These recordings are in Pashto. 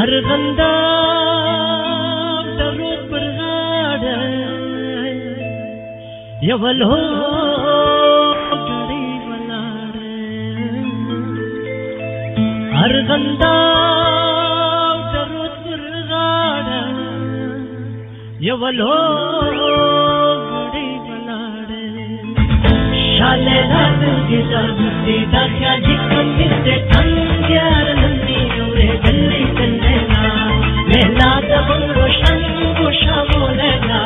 ارغنداب د رود پر غاړه یو لوګړی ولاړه ارغنداب د رود پر غاړه یو لوګړی ولاړه شاله راځي دې د خیالي کوم دې څنګه نندي اورې دلې دلنا مهلا د روشن ګوشاولنا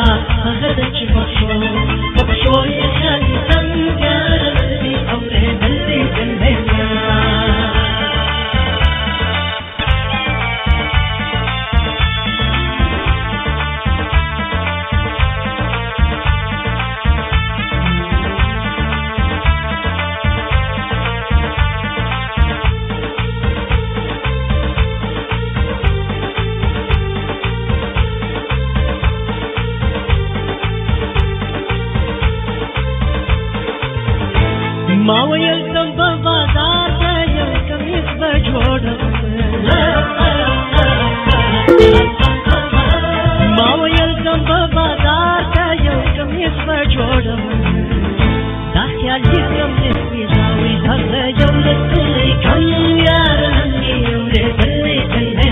هغه د چې بخښو یې خیالي څنګه نندي اورې دلې دلنا ما ویل تم په بازار کې یو کمیس به جوړم ما ویل تم په بازار کې یو کمیس به جوړم دا خیال دې کوم نسبي راوي هغه یو لسلې کم یار ننګي اورې دلې دلې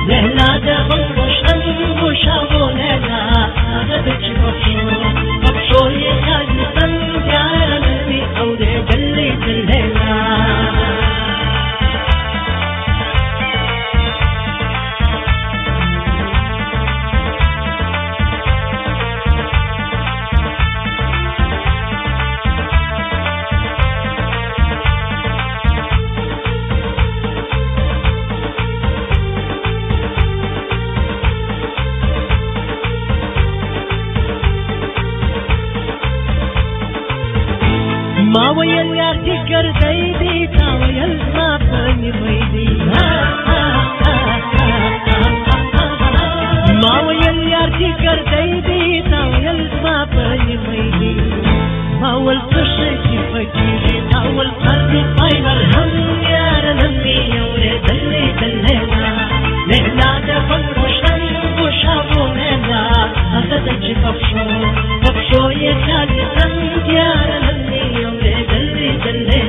لهلا د روشن ګوشاولنا هغه د چې بخښو یې خیالي څنګه ننګي اورې دلې دلې ما ویل یار چې ګرځې دي تا ویل ما په نیمه دي ما ویل یار چې ګرځې دي تا ویل ما په نیمه دي ما ول څه چې پکې تا ول فرض فاینل هم یار نمي اورې دلې دلې لهلا د روشن ګوشاولنا هغه د چې بخښو یې خیالي څنګه یار نمي اورې دلې دلې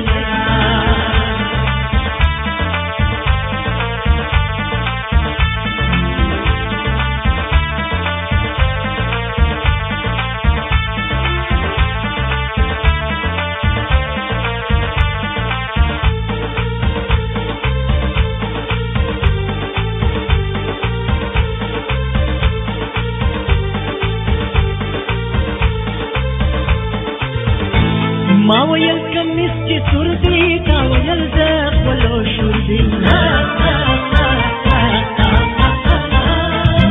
ما ویل کمیس چې سور دی تا ویل د خپلو شور دی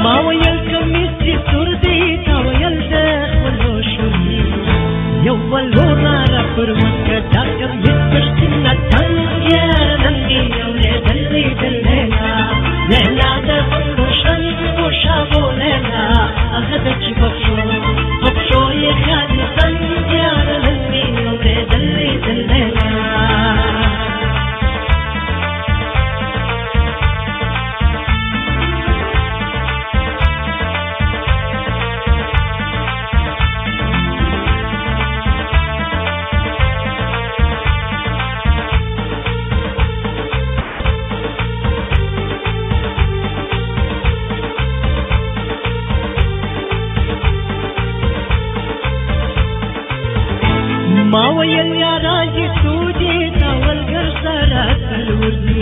ما ویل کمیس چې سور دی تا ویل د خپلو شور دی یو ولونه را پر مکه دا کمیس پښتنه څنګه ننګي اورې دلې دلې لهلا د روشن ګوشاولنا هغه د چې بخښو یې خیالي څنګه ننګي اورې دلې دلې ما ویل یاران چې سوجي تا ولګر سره تلور دي